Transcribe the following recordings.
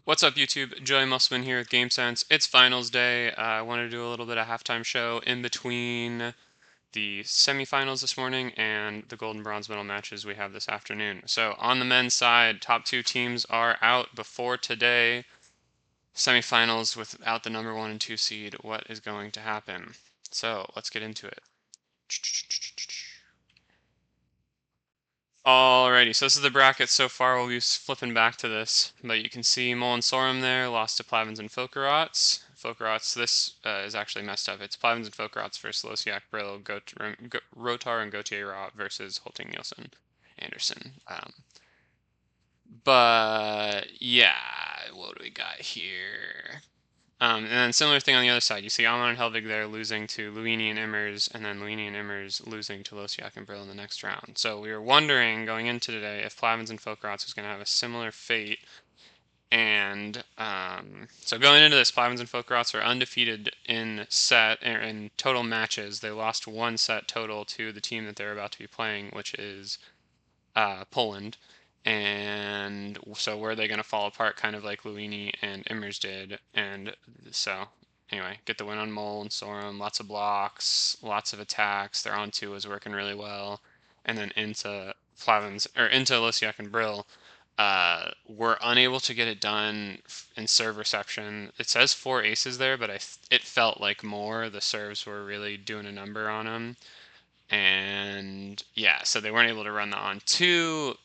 What's up, YouTube? Joey Musselman here with GameSense. It's finals day. I wanted to do a little bit of halftime show in between the semifinals this morning and the gold and bronze medal matches we have this afternoon. So on the men's side, top two teams are out before today. Semifinals without the number 1 and 2 seed. What is going to happen? So let's get into it. Alrighty, so this is the bracket so far. We'll be flipping back to this, but you can see Mol and Sørum there lost to Plavins and Fokerots. Fokerots, this is actually messed up. It's Plavins and Fokerots versus Łosiak, Bryl, Rotar, and Gauthier-Rat versus Hölting Nilsson, Andersson. But yeah, what do we got here? And then similar thing on the other side. You see Amon and Helvig there losing to Luini and Immers, and then Luini and Immers losing to Łosiak and Bryl in the next round. So we were wondering going into today if Plavins and Fokerots was going to have a similar fate. And so going into this, Plavins and Fokerots are undefeated in total matches. They lost one set total to the team that they're about to be playing, which is Poland. And so were they going to fall apart kind of like Luini and Immers did? And so anyway, get the win on Mol and Sørum, lots of blocks, lots of attacks. Their on-2 was working really well. And then into Plavins, or into Łosiak and Bryl, were unable to get it done in serve reception. It says 4 aces there, but it felt like more. The serves were really doing a number on them. And yeah, so they weren't able to run the on-2.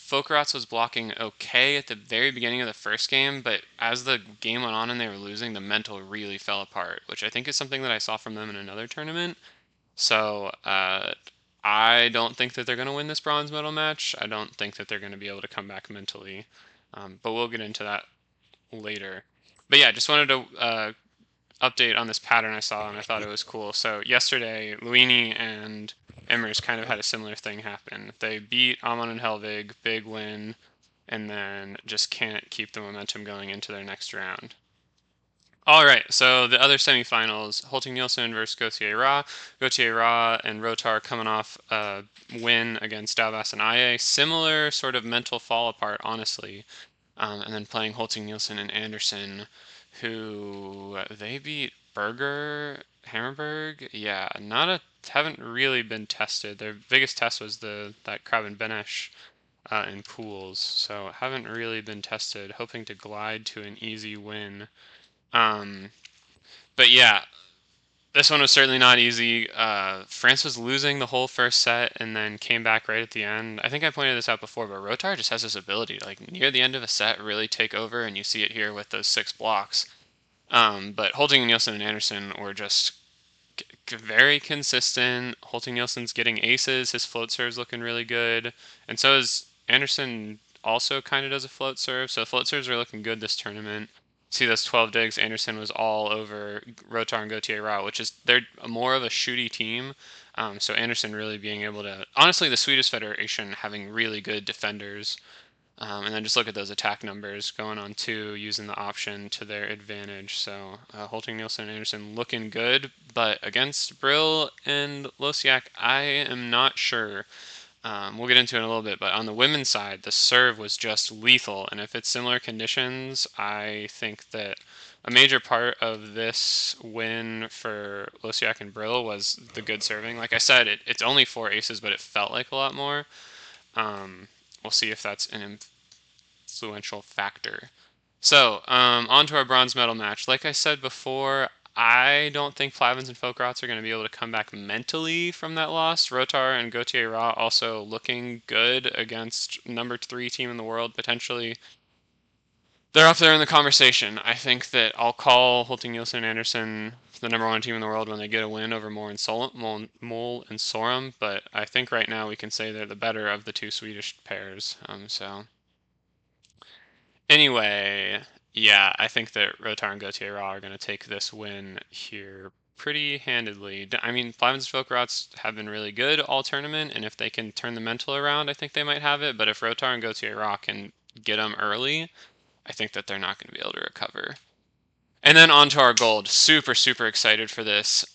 Fokerots was blocking okay at the very beginning of the first game, but as the game went on and they were losing, the mental really fell apart, which I think is something that I saw from them in another tournament. So I don't think that they're going to win this bronze medal match. I don't think that they're going to be able to come back mentally, but we'll get into that later. But yeah, just wanted to update on this pattern I saw, and I thought it was cool. So yesterday, Luini and Immers kind of had a similar thing happen. They beat Amon and Helvig, big win, and then just can't keep the momentum going into their next round. All right, so the other semifinals, Hölting Nilsson versus Gauthier-Rat. Gauthier-Rat and Rotar coming off a win against Davas and Aye. Similar sort of mental fall apart, honestly. And then playing Hölting Nilsson and Andersson, who they beat Berger, Hammerberg. Yeah, haven't really been tested. Their biggest test was that Kraben Benesh in pools, so haven't really been tested. Hoping to glide to an easy win. But yeah, this one was certainly not easy. France was losing the whole first set and then came back right at the end. I think I pointed this out before, but Rotar just has this ability to, like, near the end of a set, really take over, and you see it here with those 6 blocks. But Hölting Nilsson and Andersson were just very consistent. Hölting Nilsson's getting aces. His float serve's looking really good. And so is Andersson also kind of does a float serve. So float serves are looking good this tournament. See those 12 digs, Andersson was all over Rotar and Gauthier-Rat, which is, they're more of a shooty team. So Andersson really being able to, honestly, the Swedish Federation having really good defenders. And then just look at those attack numbers going on 2, using the option to their advantage. So Hölting Nilsson and Andersson looking good, but against Bryl and Łosiak, I am not sure. We'll get into it in a little bit, but on the women's side, the serve was just lethal. And if it's similar conditions, I think that a major part of this win for Łosiak and Bryl was the good serving. Like I said, it's only 4 aces, but it felt like a lot more. We'll see if that's an influential factor. So, on to our bronze medal match. Like I said before, I don't think Plavins and Fokerots are going to be able to come back mentally from that loss. Rotar and Gauthier-Rat also looking good against number 3 team in the world, potentially. They're up there in the conversation. I think that I'll call Hölting Nilsson and Andersson the number 1 team in the world when they get a win over Mol and Sørum, but I think right now we can say they're the better of the 2 Swedish pairs. Anyway, yeah, I think that Rotar and Gauthier-Rat are going to take this win here pretty handedly. I mean, Plavins and Fokerots have been really good all tournament, and if they can turn the mental around, I think they might have it. But if Rotar and Gauthier-Rat can get them early, I think that they're not going to be able to recover. And then on to our gold. Super, super excited for this.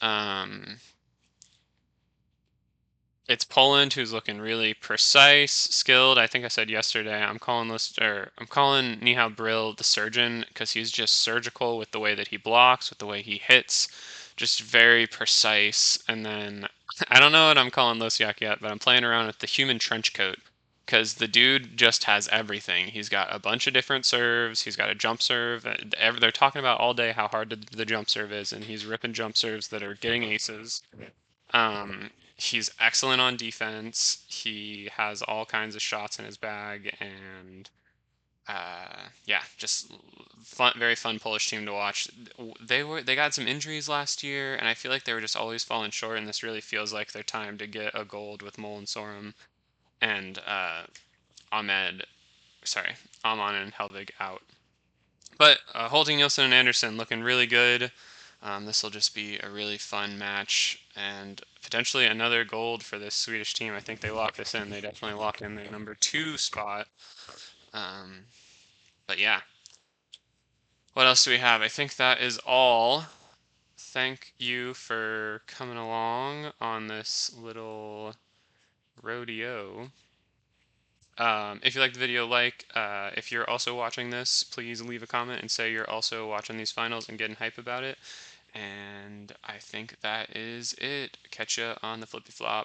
It's Poland who's looking really precise, skilled. I think I said yesterday I'm calling Nihal Bryl the surgeon because he's just surgical with the way that he blocks, with the way he hits, just very precise. And then I don't know what I'm calling Łosiak yet, but I'm playing around with the human trench coat because the dude just has everything. He's got a bunch of different serves. He's got a jump serve. They're talking about all day how hard the jump serve is, and he's ripping jump serves that are getting aces. He's excellent on defense. He has all kinds of shots in his bag, and yeah, just fun, very fun Polish team to watch. They got some injuries last year, and I feel like they were just always falling short. And this really feels like their time to get a gold with Mol and Sørum and Ahmed, sorry, Aman and Helvig out. But Hölting Nilsson and Andersson looking really good. This will just be a really fun match and potentially another gold for this Swedish team. I think they locked this in. They definitely locked in their number 2 spot. Um, but yeah, what else do we have? I think that is all. Thank you for coming along on this little rodeo. If you liked the video, if you're also watching this, please leave a comment and say you're also watching these finals and getting hype about it. And I think that is it. Catch ya on the flippy flop.